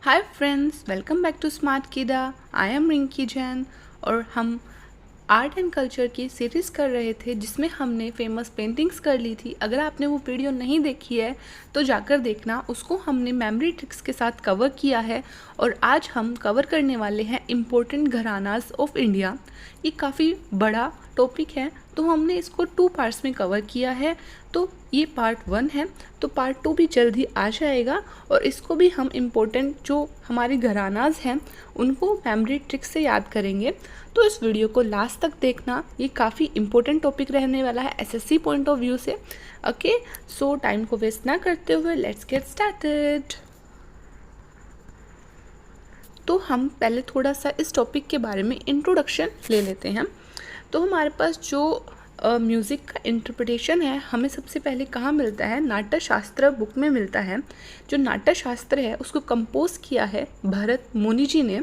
Hi friends, welcome back to smart किदा। I am Rinki Jain और हम आर्ट एंड कल्चर की सीरीज़ कर रहे थे जिसमें हमने फेमस पेंटिंग्स कर ली थी। अगर आपने वो वीडियो नहीं देखी है तो जाकर देखना, उसको हमने मेमोरी ट्रिक्स के साथ कवर किया है। और आज हम कवर करने वाले हैं इम्पोर्टेंट घरानास ऑफ इंडिया। ये काफ़ी बड़ा टॉपिक है तो हमने इसको 2 पार्ट्स में कवर किया है। तो ये पार्ट 1 है, तो पार्ट 2 भी जल्द ही आ जाएगा और इसको भी हम इम्पोर्टेंट जो हमारे घरानाज हैं उनको मेमोरी ट्रिक्स से याद करेंगे। तो इस वीडियो को लास्ट तक देखना, ये काफ़ी इम्पोर्टेंट टॉपिक रहने वाला है एसएससी पॉइंट ऑफ व्यू से। ओके, सो टाइम को वेस्ट ना करते हुए लेट्स गेट स्टार्टेड। तो हम पहले थोड़ा सा इस टॉपिक के बारे में इंट्रोडक्शन ले लेते हैं। तो हमारे पास जो म्यूज़िक का इंटरप्रिटेशन है हमें सबसे पहले कहाँ मिलता है? नाट्य शास्त्र बुक में मिलता है। जो नाट्य शास्त्र है उसको कंपोज किया है भरत मुनि जी ने।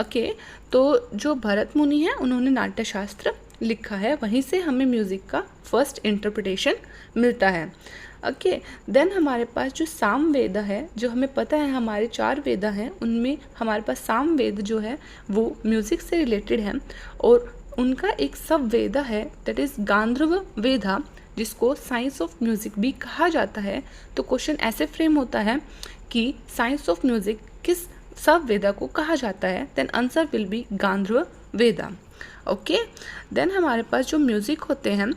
ओके, तो जो भरत मुनि है उन्होंने नाट्य शास्त्र लिखा है, वहीं से हमें म्यूज़िक का फर्स्ट इंटरप्रिटेशन मिलता है। ओके, देन हमारे पास जो साम वेद है, जो हमें पता है हमारे 4 वेद हैं, उनमें हमारे पास साम वेद जो है वो म्यूज़िक से रिलेटेड है। और उनका एक सब वेद है दैट इज़ गांधर्व वेदा, जिसको साइंस ऑफ म्यूज़िक भी कहा जाता है। तो क्वेश्चन ऐसे फ्रेम होता है कि साइंस ऑफ म्यूज़िक किस सब वेदा को कहा जाता है? Then answer will be Gandharva Veda. Okay, then हमारे पास जो म्यूज़िक होते हैं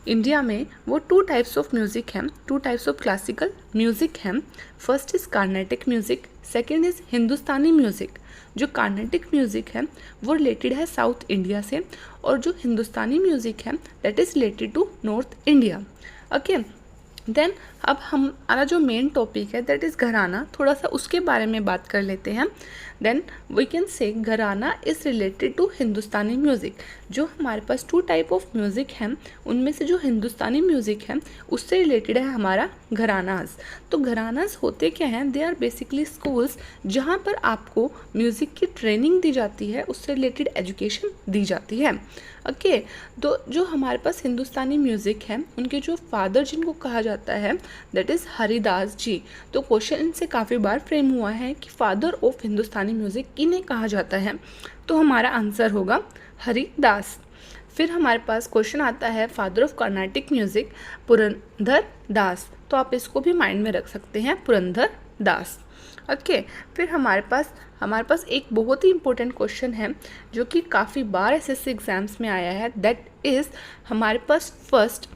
इंडिया में वो 2 टाइप्स ऑफ म्यूज़िक हैं, 2 टाइप्स ऑफ क्लासिकल म्यूज़िक हैं। First is Carnatic music, second is Hindustani music. जो कार्नेटिक म्यूज़िक है वो रिलेटेड है साउथ इंडिया से, और जो हिंदुस्तानी म्यूज़िक है that is related to North India. Okay, then अब हमारा जो मेन टॉपिक है दैट इज़ घराना, थोड़ा सा उसके बारे में बात कर लेते हैं। Then we can say gharana is related to Hindustani music. जो हमारे पास 2 टाइप ऑफ म्यूज़िक हैं उनमें से जो हिंदुस्तानी म्यूज़िक है उससे रिलेटेड है हमारा घरानाज। तो घरानाज होते क्या हैं? दे आर बेसिकली स्कूल्स जहाँ पर आपको म्यूज़िक की ट्रेनिंग दी जाती है, उससे रिलेटेड एजुकेशन दी जाती है। ओके, तो जो हमारे पास हिंदुस्तानी म्यूज़िक है उनके जो फादर जिनको कहा जाता है दैट इज़ हरिदास जी। तो क्वेश्चन इनसे काफ़ी बार फ्रेम हुआ है कि फादर ऑफ हिंदुस्तानी म्यूज़िक किन्हें कहा जाता है? तो हमारा आंसर होगा हरिदास। फिर हमारे पास क्वेश्चन आता है father of Carnatic music Purandar Das. तो आप इसको भी माइंड में रख सकते हैं, पुरंदर दास। ओके, फिर हमारे पास एक बहुत ही इंपॉर्टेंट क्वेश्चन है जो कि काफ़ी बार एसएससी एग्जाम्स में आया है। दैट इज़ हमारे पास फर्स्ट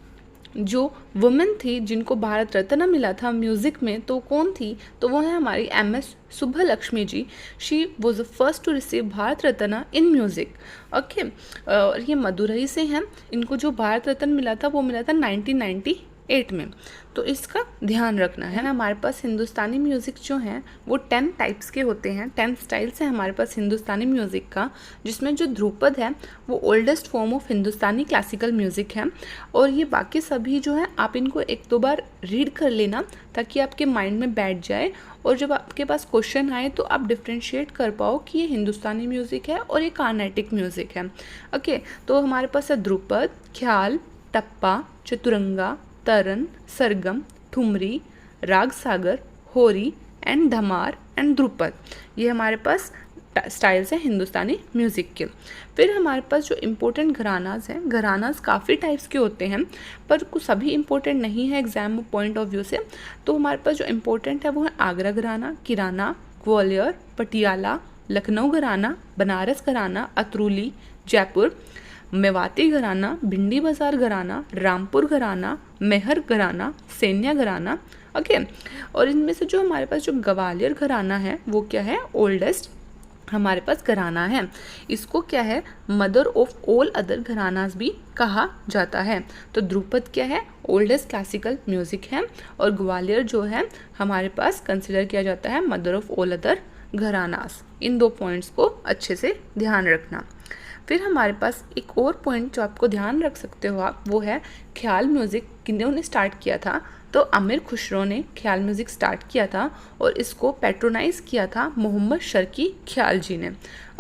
जो वुमेन थी जिनको भारत रत्न मिला था म्यूज़िक में, तो कौन थी? तो वो है हमारी MS Subbulakshmi ji. She was the first to receive Bharat Ratna in music. Okay, और ये मदुरई से हैं। इनको जो भारत रत्न मिला था वो मिला था 1998 में। तो इसका ध्यान रखना है। हमारे पास हिंदुस्तानी म्यूज़िक जो हैं वो 10 टाइप्स के होते हैं, 10 स्टाइल्स हैं हमारे पास हिंदुस्तानी म्यूज़िक का, जिसमें जो ध्रुपद है वो oldest form of Hindustani classical music है। और ये बाकी सभी जो है आप इनको 1-2 बार रीड कर लेना ताकि आपके माइंड में बैठ जाए, और जब आपके पास क्वेश्चन आए तो आप डिफ्रेंशिएट कर पाओ कि ये हिंदुस्तानी म्यूज़िक है और ये कार्नेटिक म्यूज़िक है। ओके, तो हमारे पास है ध्रुपद, ख्याल, टप्पा, चतुरंगा, तरन, सरगम, ठुमरी, राग सागर, होरी एंड धमार एंड ध्रुपद। ये हमारे पास स्टाइल्स हैं हिंदुस्तानी म्यूज़िक के। फिर हमारे पास जो इम्पोर्टेंट घरानाज हैं, घरानाज काफ़ी टाइप्स के होते हैं पर कुछ सभी इम्पोर्टेंट नहीं है एग्जाम पॉइंट ऑफ व्यू से। तो हमारे पास जो इम्पोर्टेंट है वो है आगरा घराना, किराना, ग्वालियर, पटियाला, लखनऊ घराना, बनारस घराना, अतरूली, जयपुर, मेवाती घराना, भिंडी बाजार घराना, रामपुर घराना, मेहर घराना, सैन्या घराना। ओके, और इनमें से जो हमारे पास जो ग्वालियर घराना है वो क्या है? ओल्डेस्ट हमारे पास घराना है। इसको क्या है? Mother of all other gharanas भी कहा जाता है। तो ध्रुपद क्या है? ओल्डेस्ट क्लासिकल म्यूज़िक है, और ग्वालियर जो है हमारे पास कंसिडर किया जाता है mother of all other gharanas. In 2 points को अच्छे से ध्यान रखना। फिर हमारे पास एक और पॉइंट जो आपको ध्यान रख सकते हो आप, वो है ख्याल म्यूज़िक किन्होंने स्टार्ट किया था? तो अमीर खुसरो ने ख्याल म्यूज़िक स्टार्ट किया था और इसको पैट्रोनाइज़ किया था मोहम्मद शर्की ख्याल जी ने।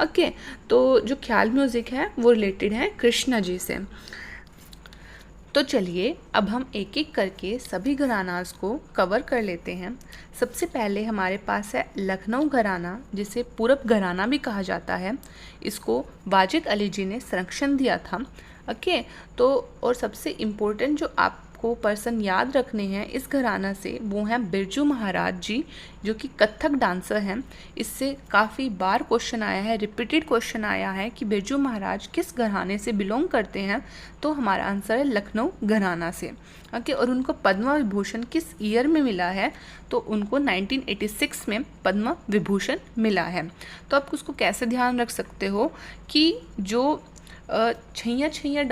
ओके, तो जो ख्याल म्यूज़िक है वो रिलेटेड है कृष्णा जी से। तो चलिए अब हम एक एक करके सभी घरानास को कवर कर लेते हैं। सबसे पहले हमारे पास है लखनऊ घराना, जिसे पूरब घराना भी कहा जाता है। इसको वाजिद अली जी ने संरक्षण दिया था। ओके, तो और सबसे इम्पोर्टेंट जो आपको पर्सन याद रखने हैं इस घराना से, वो हैं बिरजू महाराज जी, जो कि कथक डांसर हैं। इससे काफ़ी बार क्वेश्चन आया है, रिपीटेड क्वेश्चन आया है कि बिरजू महाराज किस घराने से बिलोंग करते हैं। तो हमारा आंसर है लखनऊ घराना से। ओके, और उनको पद्म विभूषण किस ईयर में मिला है? तो उनको 1986 में पद्म विभूषण मिला है। तो आप उसको कैसे ध्यान रख सकते हो कि जो छैया छैया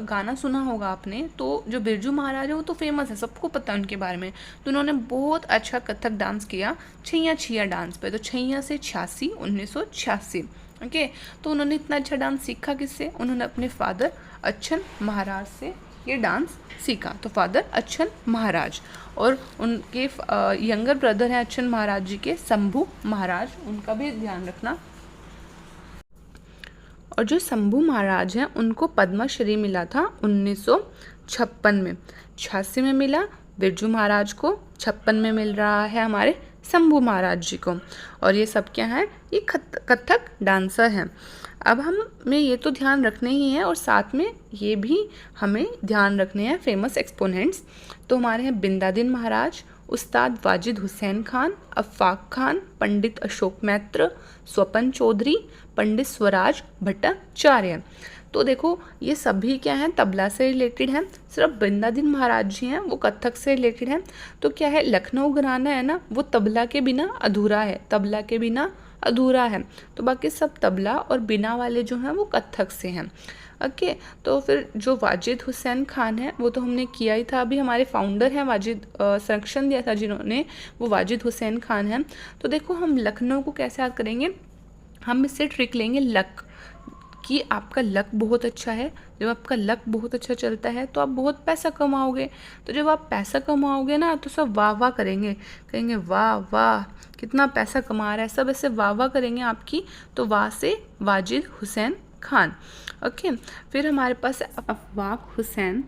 गाना सुना होगा आपने, तो जो बिरजू महाराज है वो तो फेमस है, सबको पता है उनके बारे में। तो उन्होंने बहुत अच्छा कथक डांस किया छैया छैया डांस पे। तो छैया से 86, 1986। ओके, तो उन्होंने इतना अच्छा डांस सीखा किससे? उन्होंने अपने फादर अच्छन महाराज से ये डांस सीखा। तो फादर अच्छन महाराज, और उनके यंगर ब्रदर हैं अच्छन महाराज जी के शंभू महाराज, उनका भी ध्यान रखना। और जो शंभू महाराज हैं उनको पद्मश्री मिला था 1956 में। 86 में मिला बिरजू महाराज को, 56 में मिल रहा है हमारे शंभू महाराज जी को। और ये सब क्या है? ये कथक डांसर हैं। अब हमें ये तो ध्यान रखने ही हैं, और साथ में ये भी हमें ध्यान रखने हैं फेमस एक्सपोनेंट्स। तो हमारे हैं बिंदादिन महाराज, उस्ताद वाजिद हुसैन खान, अफाक खान, पंडित अशोक मैत्र, स्वपन चौधरी, पंडित स्वराज भट्टाचार्य। तो देखो ये सभी क्या हैं? तबला से रिलेटेड हैं। सिर्फ बिंदादिन महाराज जी हैं वो कथक से रिलेटेड हैं। तो क्या है, लखनऊ घराना है ना, वो तबला के बिना अधूरा है, तबला के बिना अधूरा है। तो बाकी सब तबला और बिना वाले जो हैं वो कथक से हैं। ओके, तो फिर जो वाजिद हुसैन खान है वो तो हमने किया ही था, अभी हमारे फाउंडर हैं वाजिद, संरक्षण दिया था जिन्होंने, वो वाजिद हुसैन खान हैं। तो देखो हम लखनऊ को कैसे याद करेंगे? हम इससे ट्रिक लेंगे लक, कि आपका लक बहुत अच्छा है। जब आपका लक बहुत अच्छा चलता है तो आप बहुत पैसा कमाओगे। तो जब आप पैसा कमाओगे ना तो सब वाह वाह करेंगे, कहेंगे वाह वाह कितना पैसा कमा रहा है, सब ऐसे वाह वाह करेंगे आपकी। तो वाह से वाजिद हुसैन खान। ओके, फिर हमारे पास है अफवाक हुसैन।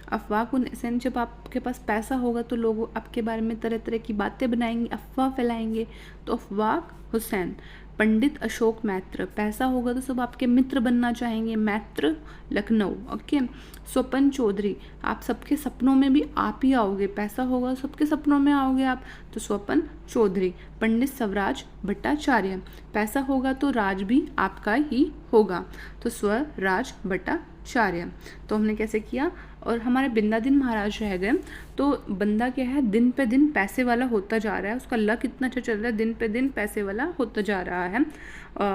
अफवाक हुसैन, जब आपके पास पैसा होगा तो लोग आपके बारे में तरह तरह की बातें बनाएंगे, अफवाह फैलाएंगे। तो अफवाक हुसैन। पंडित अशोक मैत्र, पैसा होगा तो सब आपके मित्र बनना चाहेंगे, मैत्र लखनऊ। ओके, स्वपन चौधरी, आप सबके सपनों में भी आप ही आओगे, पैसा होगा सबके सपनों में आओगे आप, तो स्वपन चौधरी। पंडित स्वराज भट्टाचार्य, पैसा होगा तो राज भी आपका ही होगा, तो स्वराज भट्टाचार्य। तो हमने कैसे किया? और हमारे बिंदादिन महाराज रह गए। तो बंदा क्या है, दिन पे दिन पैसे वाला होता जा रहा है, उसका लक इतना अच्छा चल रहा है, दिन पे दिन पैसे वाला होता जा रहा है।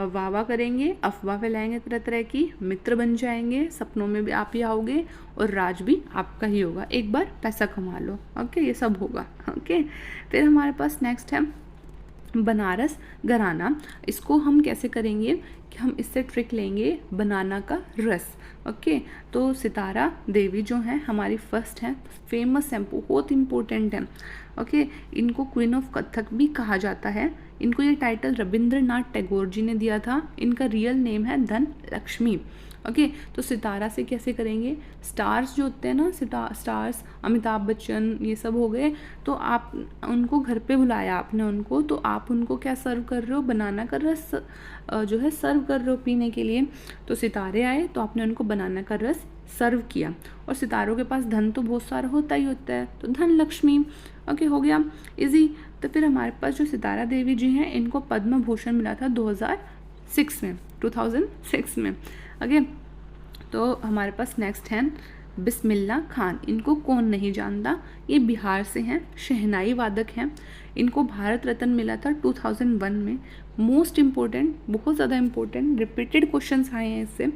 वाह वाह करेंगे, अफवाह फैलाएंगे तरह तरह की, मित्र बन जाएंगे, सपनों में भी आप ही आओगे, और राज भी आपका ही होगा। एक बार पैसा कमा लो। ओके, ये सब होगा। ओके, फिर हमारे पास नेक्स्ट है बनारस घराना। इसको हम कैसे करेंगे कि हम इससे ट्रिक लेंगे बनाना का रस। ओके, तो सितारा देवी जो हैं हमारी फर्स्ट हैं, फेमस हैं, बहुत इम्पोर्टेंट हैं। ओके, इनको क्वीन ऑफ कथक भी कहा जाता है। इनको ये टाइटल रविंद्रनाथ टैगोर जी ने दिया था। इनका रियल नेम है धन लक्ष्मी। ओके, तो सितारा से कैसे करेंगे? स्टार्स जो होते हैं ना, स्टार्स, अमिताभ बच्चन, ये सब हो गए। तो आप उनको घर पे बुलाया आपने उनको, तो आप उनको क्या सर्व कर रहे हो? बनाना का रस जो है सर्व कर रहे हो पीने के लिए। तो सितारे आए तो आपने उनको बनाना का रस सर्व किया। और सितारों के पास धन तो बहुत सारा होता ही होता है, तो धन लक्ष्मी। ओके, हो गया इजी। तो फिर हमारे पास जो सितारा देवी जी हैं, इनको पद्म भूषण मिला था 2006 में। ओके, तो हमारे पास नेक्स्ट हैं बिस्मिल्ला खान। इनको कौन नहीं जानता, ये बिहार से हैं, शहनाई वादक हैं। इनको भारत रत्न मिला था 2001 में। मोस्ट इम्पोर्टेंट, बहुत ज़्यादा इम्पोर्टेंट, रिपीटेड क्वेश्चंस आए हैं इससे।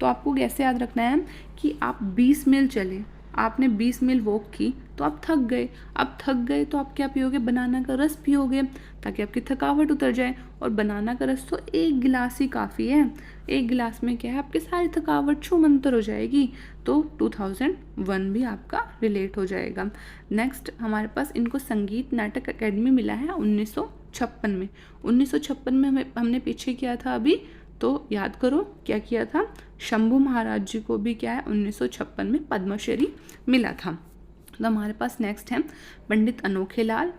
तो आपको कैसे याद रखना है कि आप 20 मील चले, आपने 20 मील वॉक की तो आप थक गए। अब थक गए तो आप क्या पियोगे? बनाना का रस पियोगे, ताकि आपकी थकावट उतर जाए। और बनाना का रस तो 1 गिलास ही काफ़ी है। 1 गिलास में क्या है, आपकी सारी थकावट छूमंतर हो जाएगी। तो 2001 भी आपका रिलेट हो जाएगा। नेक्स्ट हमारे पास इनको संगीत नाटक अकेडमी मिला है 1956 में। 1956 में हमने पीछे किया था अभी तो याद करो क्या किया था, शंभू महाराज जी को भी क्या है 1956 में पद्मश्री मिला था। तो हमारे पास नेक्स्ट है पंडित अनोखेलाल,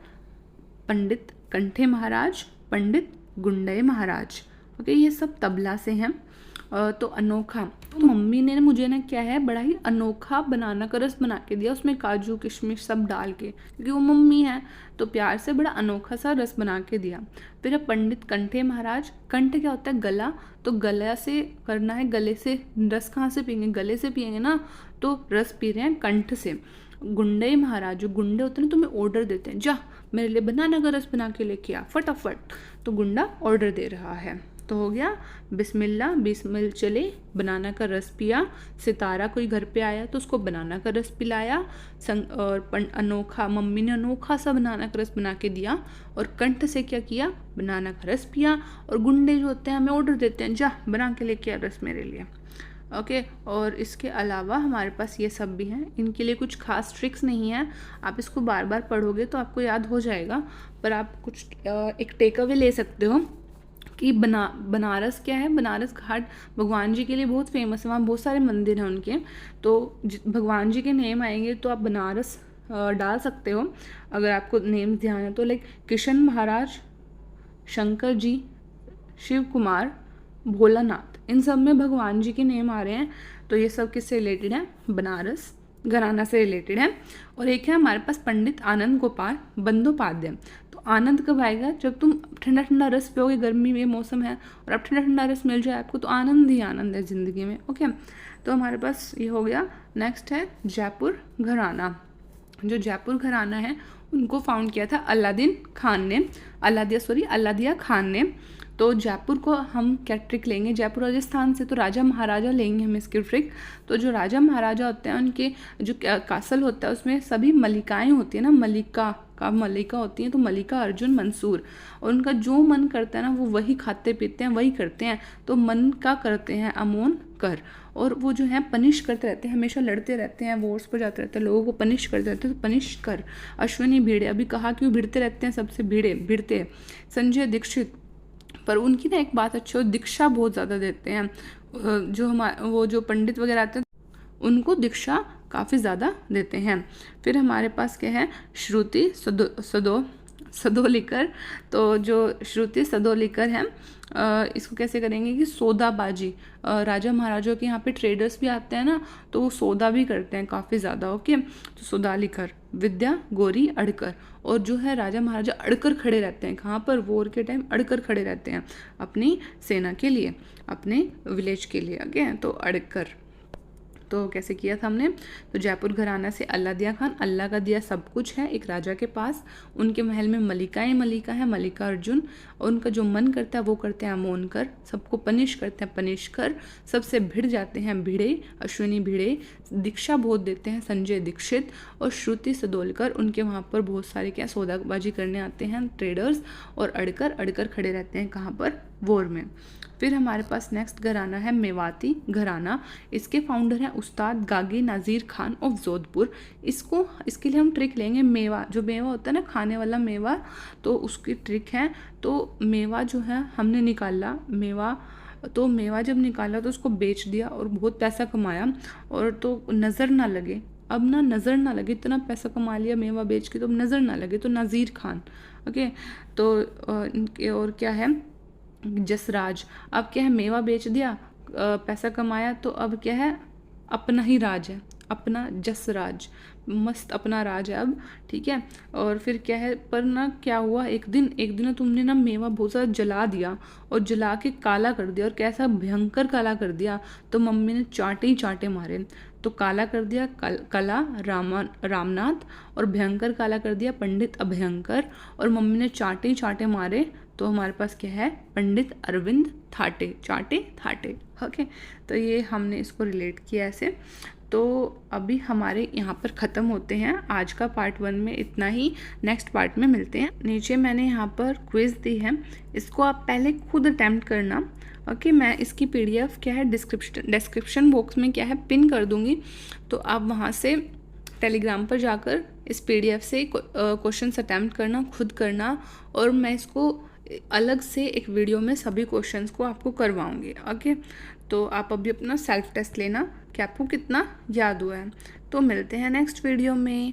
पंडित कंठे महाराज, पंडित गुंडई महाराज। ओके, ये सब तबला से हैं। तो अनोखा, तो मम्मी ने मुझे ना क्या है बड़ा ही अनोखा बनाना का रस बना के दिया, उसमें काजू किशमिश सब डाल के, क्योंकि वो मम्मी है तो प्यार से बड़ा अनोखा सा रस बना के दिया। फिर है पंडित कंठे महाराज। कंठ क्या होता है, गला, तो गला से करना है, गले से रस कहाँ से पियेंगे, गले से पियेंगे ना, तो रस पी रहे हैं कंठ से। गुंडई महाराज, जो गुंडे होते हैं ना तुम्हें ऑर्डर देते हैं, जा मेरे लिए बनाना का रस बना के लेके आ फटाफट, तो गुंडा ऑर्डर दे रहा है। तो हो गया बिस्मिल्लाह, बिस्मिल चले, बनाना का रस पिया। सितारा कोई घर पे आया तो उसको बनाना का रस पिलाया। और अनोखा, मम्मी ने अनोखा सा बनाना का रस बना के दिया। और कंठ से क्या किया, बनाना का रस पिया। और गुंडे जो होते हैं हमें ऑर्डर देते हैं, जा बना के लेके आ रस मेरे लिए। ओके, और इसके अलावा हमारे पास ये सब भी हैं। इनके लिए कुछ खास ट्रिक्स नहीं है, आप इसको बार बार पढ़ोगे तो आपको याद हो जाएगा। पर आप कुछ एक टेक अवे ले सकते हो कि बनारस क्या है, बनारस घाट भगवान जी के लिए बहुत फेमस है, वहाँ बहुत सारे मंदिर हैं उनके। तो भगवान जी के नेम आएंगे तो आप बनारस डाल सकते हो अगर आपको नेम ध्यान है तो। लाइक किशन महाराज, शंकर जी, शिव कुमार, भोलानाथ, इन सब में भगवान जी के नेम आ रहे हैं। तो ये सब किससे रिलेटेड है, बनारस घराना से रिलेटेड है। और एक है हमारे पास पंडित आनंद गोपाल बंदोपाध्याय। तो आनंद कब आएगा, जब तुम ठंडा ठंडा रस पियोगे, गर्मी में मौसम है और अब ठंडा ठंडा रस मिल जाए आपको, तो आनंद ही आनंद है ज़िंदगी में। ओके, तो हमारे पास ये हो गया। नेक्स्ट है जयपुर घराना। जो जयपुर घराना है उनको फाउंड किया था अलादिया खान ने। तो जयपुर को हम क्या ट्रिक लेंगे, जयपुर राजस्थान से, तो राजा महाराजा लेंगे हम इसकी ट्रिक। तो जो राजा महाराजा होते हैं उनके जो कासल होता है उसमें सभी मलिकाएं होती है ना, मलिका होती हैं, तो मलिका, अर्जुन, मंसूर, और उनका जो मन करता है ना वो वही खाते पीते हैं, वही करते हैं। तो मन का करते हैं अमोन कर, और वो जो है पनिश करते रहते हैं, हमेशा लड़ते रहते हैं, वॉर्स पर जाते रहते हैं, लोगों को पनिश करते रहते हैं, तो पनिश कर। अश्विनी भिड़े, अभी कहा क्यों भिड़ते रहते हैं, सबसे भिड़ते। संजय दीक्षित, पर उनकी ना एक बात अच्छी हो, दीक्षा बहुत ज़्यादा देते हैं। वो जो पंडित वगैरह आते हैं उनको दीक्षा काफ़ी ज़्यादा देते हैं। फिर हमारे पास क्या है, श्रुति सदोलिकर। तो जो श्रुति सदोलिकर है, इसको कैसे करेंगे कि सौदाबाजी, राजा महाराजों के यहाँ पे ट्रेडर्स भी आते हैं ना, तो वो सौदा भी करते हैं काफ़ी ज़्यादा। ओके, तो सौदालिकर। विद्या गौरी अड़कर, और जो है राजा महाराजा अड़कर खड़े रहते हैं, कहाँ पर, वॉर के टाइम अड़कर खड़े रहते हैं अपनी सेना के लिए, अपने विलेज के लिए। ओके, तो अड़कर। तो कैसे किया था हमने, तो जयपुर घराना से अल्लादिया खान, अल्लाह का दिया सब कुछ है एक राजा के पास, उनके महल में मलिका है, मलिका अर्जुन, और उनका जो मन करता है वो करते हैं अमोन कर, सबको पनिश करते हैं पनिश कर, सबसे भिड़ जाते हैं भिड़े, अश्विनी भिड़े, दीक्षा बहुत देते हैं संजय दीक्षित, और श्रुति सदोलकर, उनके वहाँ पर बहुत सारे क्या सौदाबाजी करने आते हैं ट्रेडर्स, और अड़कर खड़े रहते हैं कहाँ पर, वॉर में। फिर हमारे पास नेक्स्ट घराना है मेवाती घराना। इसके फाउंडर हैं उस्ताद गागी नाज़ीर खान ऑफ जोधपुर। इसके लिए हम ट्रिक लेंगे, मेवा, जो मेवा होता है ना खाने वाला मेवा, तो उसकी ट्रिक है। तो मेवा जो है हमने निकाला, तो मेवा जब निकाला तो उसको बेच दिया और बहुत पैसा कमाया, और तो नज़र ना लगे, अब ना नज़र ना लगे, इतना पैसा कमा लिया मेवा बेच के, तो अब नज़र ना लगे, तो नाज़ीर खान। ओके, तो और क्या है, जसराज। अब क्या है, मेवा बेच दिया, पैसा कमाया, तो अब क्या है, अपना ही राज है, अपना जसराज, मस्त अपना राज है अब, ठीक है। और फिर क्या है, पर ना क्या हुआ, एक दिन तुमने ना मेवा बहुत ज़्यादा जला दिया, और जला के काला कर दिया, और कैसा भयंकर काला कर दिया, तो मम्मी ने चांटे ही चांटे मारे, तो काला कर दिया कला रामनाथ, और भयंकर काला कर दिया पंडित अभयंकर, और मम्मी ने चांटे ही चांटे मारे, तो हमारे पास क्या है, पंडित अरविंद चाटे थाटे। ओके, तो ये हमने इसको रिलेट किया ऐसे। तो अभी हमारे यहाँ पर ख़त्म होते हैं आज का पार्ट 1 में इतना ही, नेक्स्ट पार्ट में मिलते हैं। नीचे मैंने यहाँ पर क्विज़ दी है, इसको आप पहले खुद अटैम्प्ट करना। ओके, मैं इसकी PDF क्या है डिस्क्रिप्शन बॉक्स में क्या है पिन कर दूँगी, तो आप वहाँ से टेलीग्राम पर जाकर इस PDF से क्वेश्चंस अटैम्प्ट करना, खुद करना, और मैं इसको अलग से एक वीडियो में सभी क्वेश्चंस को आपको करवाऊंगी। ओके, तो आप अभी अपना सेल्फ टेस्ट लेना कि आपको कितना याद हुआ है। तो मिलते हैं नेक्स्ट वीडियो में।